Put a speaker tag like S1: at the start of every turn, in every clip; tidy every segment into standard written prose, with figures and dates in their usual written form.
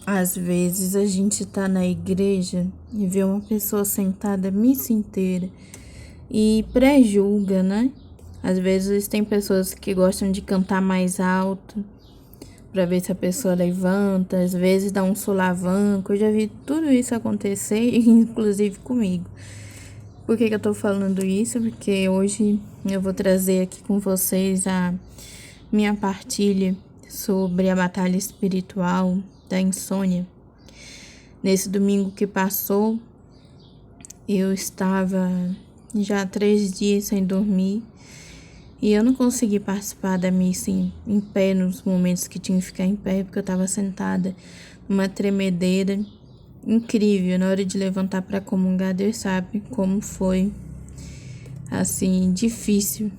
S1: Às vezes a gente tá na igreja e vê uma pessoa sentada a missa inteira e pré-julga, né? Às vezes tem pessoas que gostam de cantar mais alto para ver se a pessoa levanta, às vezes dá um solavanco. Eu já vi tudo isso acontecer, inclusive comigo. Por que eu tô falando isso? Porque hoje eu vou trazer aqui com vocês a minha partilha sobre a batalha espiritual da insônia. Nesse domingo que passou, eu estava já há 3 dias sem dormir e eu não consegui participar da missa em pé nos momentos que tinha que ficar em pé, porque eu estava sentada numa tremedeira incrível. Na hora de levantar para comungar, Deus sabe como foi, assim, difícil.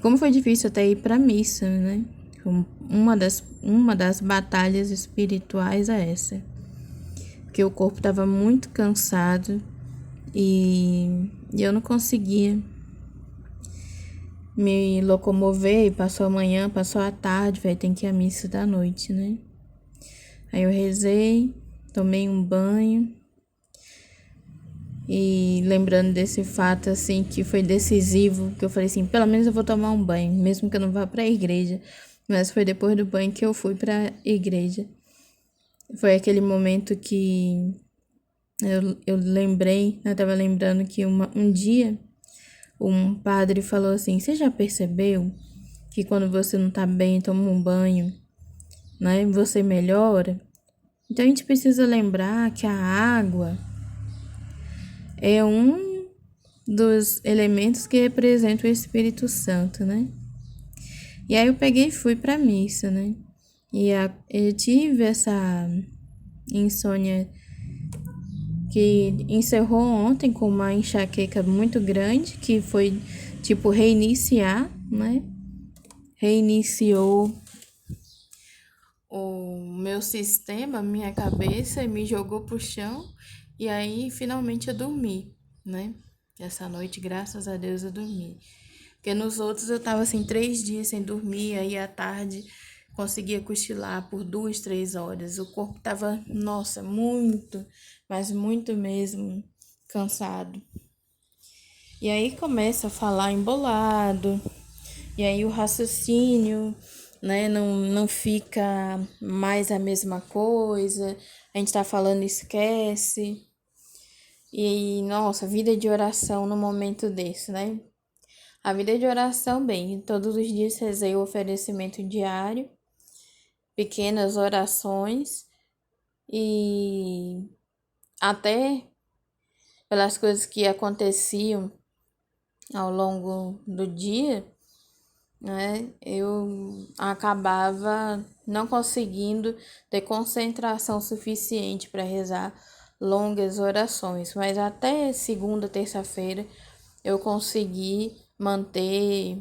S1: Como foi difícil até ir para a missa, né? Uma das batalhas espirituais é essa. Porque o corpo estava muito cansado e eu não conseguia me locomover. E passou a manhã, passou a tarde, vai ter que ir à missa da noite, né? Aí eu rezei, tomei um banho e lembrando desse fato assim que foi decisivo, que eu falei assim, pelo menos eu vou tomar um banho, mesmo que eu não vá para a igreja, mas foi depois do banho que eu fui para a igreja. Foi aquele momento que eu lembrei, eu estava lembrando que um dia um padre falou assim, você já percebeu que quando você não tá bem, toma um banho, né, você melhora? Então a gente precisa lembrar que a água é um dos elementos que representa o Espírito Santo, né? E aí eu peguei e fui pra missa, né? Eu tive essa insônia que encerrou ontem com uma enxaqueca muito grande, que foi tipo reiniciar, né? Reiniciou o meu sistema, minha cabeça, e me jogou pro chão. E aí finalmente eu dormi, né? Essa noite, graças a Deus, eu dormi. Porque nos outros eu tava assim 3 dias sem dormir, aí à tarde conseguia cochilar por 2, 3 horas. O corpo tava, nossa, muito, mas muito mesmo cansado. E aí começa a falar embolado, e aí o raciocínio, né, não fica mais a mesma coisa, a gente tá falando e esquece. E, nossa, vida de oração no momento desse, né? A vida de oração, bem, todos os dias rezei o oferecimento diário, pequenas orações e até pelas coisas que aconteciam ao longo do dia, né, eu acabava não conseguindo ter concentração suficiente para rezar longas orações, mas até segunda, terça-feira eu consegui manter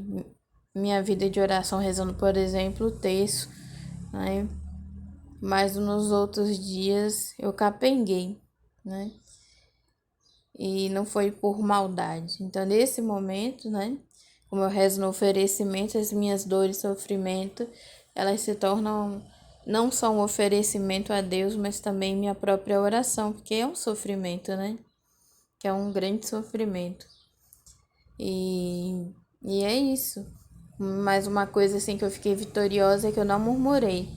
S1: minha vida de oração rezando, por exemplo, o terço, né? Mas nos outros dias eu capenguei, né? E não foi por maldade. Então, nesse momento, né? Como eu rezo no oferecimento, as minhas dores e sofrimento, elas se tornam não só um oferecimento a Deus, mas também minha própria oração, porque é um sofrimento, né? Que é um grande sofrimento. E é isso. Mas uma coisa assim que eu fiquei vitoriosa é que eu não murmurei,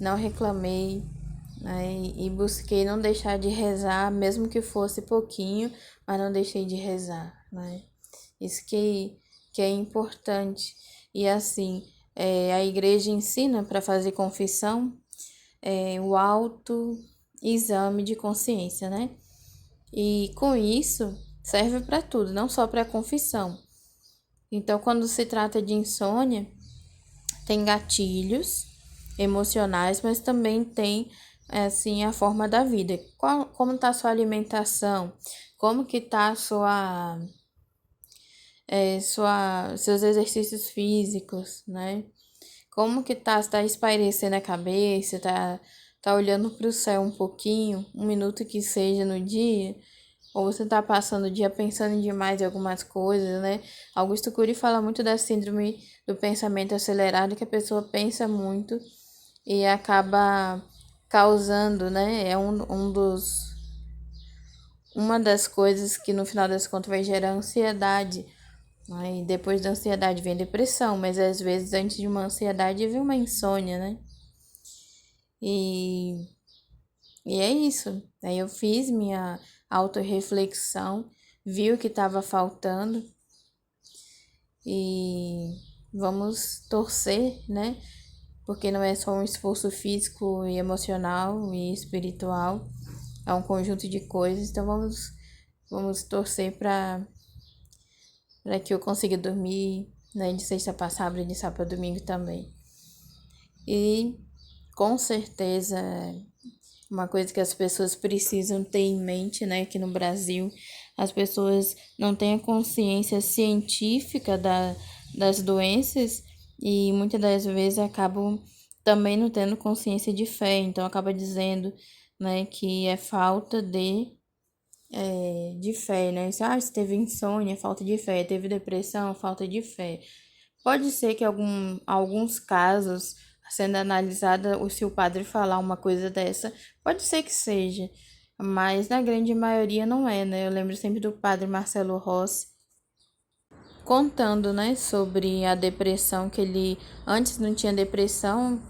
S1: não reclamei, né? E busquei não deixar de rezar, mesmo que fosse pouquinho, mas não deixei de rezar, né? Isso que é importante. E assim, a igreja ensina para fazer confissão o autoexame de consciência, né? E com isso serve para tudo, não só para confissão. Então, quando se trata de insônia, tem gatilhos emocionais, mas também tem assim a forma da vida. Como está a sua alimentação? Como que tá a seus exercícios físicos, né? Como que tá espairecendo a cabeça, tá olhando para o céu um pouquinho, um minuto que seja no dia, ou você tá passando o dia pensando demais em algumas coisas, né? Augusto Cury fala muito da síndrome do pensamento acelerado, que a pessoa pensa muito e acaba causando, né? Uma das coisas que no final das contas vai gerar ansiedade. Aí depois da ansiedade vem depressão, mas às vezes antes de uma ansiedade vem uma insônia, né? E, e é isso. Aí eu fiz minha autorreflexão, vi o que estava faltando e vamos torcer, né? Porque não é só um esforço físico e emocional e espiritual, é um conjunto de coisas. Então vamos torcer para que eu consiga dormir, né, de sexta para sábado e de sábado para domingo também. E com certeza uma coisa que as pessoas precisam ter em mente, né, aqui no Brasil, as pessoas não têm a consciência científica das doenças e muitas das vezes acabam também não tendo consciência de fé, então acaba dizendo, né, que é falta de fé, né? Se teve insônia, falta de fé, teve depressão, falta de fé. Pode ser que alguns casos, sendo analisada, se o padre falar uma coisa dessa, pode ser que seja, mas na grande maioria não é, né? Eu lembro sempre do padre Marcelo Rossi contando, né, sobre a depressão, que ele antes não tinha depressão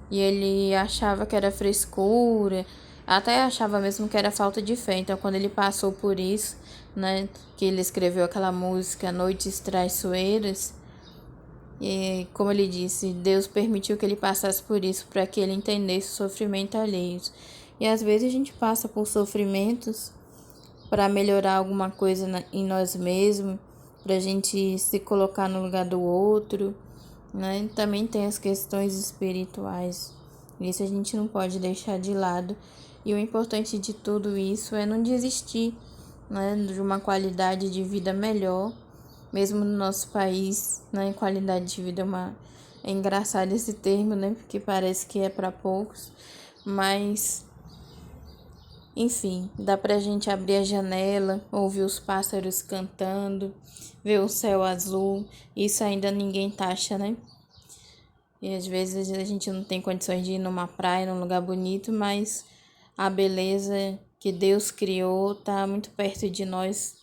S1: e ele achava que era frescura, até achava mesmo que era falta de fé. Então, quando ele passou por isso, né, que ele escreveu aquela música Noites Traiçoeiras, e como ele disse, Deus permitiu que ele passasse por isso para que ele entendesse o sofrimento alheio. E às vezes a gente passa por sofrimentos para melhorar alguma coisa em nós mesmos, para a gente se colocar no lugar do outro, né? Também tem as questões espirituais. Isso a gente não pode deixar de lado. E o importante de tudo isso é não desistir, né, de uma qualidade de vida melhor, mesmo no nosso país, né? Qualidade de vida é engraçado esse termo, né? Porque parece que é para poucos, mas enfim, dá pra gente abrir a janela, ouvir os pássaros cantando, ver o céu azul. Isso ainda ninguém taxa, né? E às vezes a gente não tem condições de ir numa praia, num lugar bonito, mas a beleza que Deus criou tá muito perto de nós.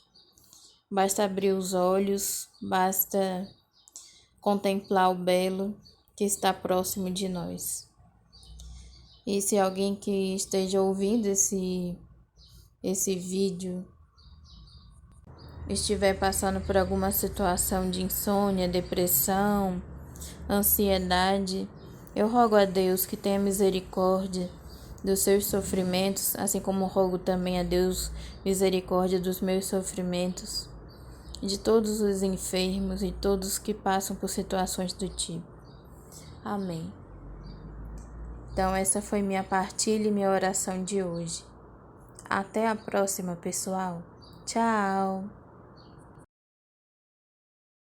S1: Basta abrir os olhos, basta contemplar o belo que está próximo de nós. E se alguém que esteja ouvindo esse vídeo estiver passando por alguma situação de insônia, depressão, ansiedade, eu rogo a Deus que tenha misericórdia dos seus sofrimentos, assim como rogo também a Deus misericórdia dos meus sofrimentos, de todos os enfermos e todos que passam por situações do tipo. Amém. Então, essa foi minha partilha e minha oração de hoje. Até a próxima, pessoal. Tchau!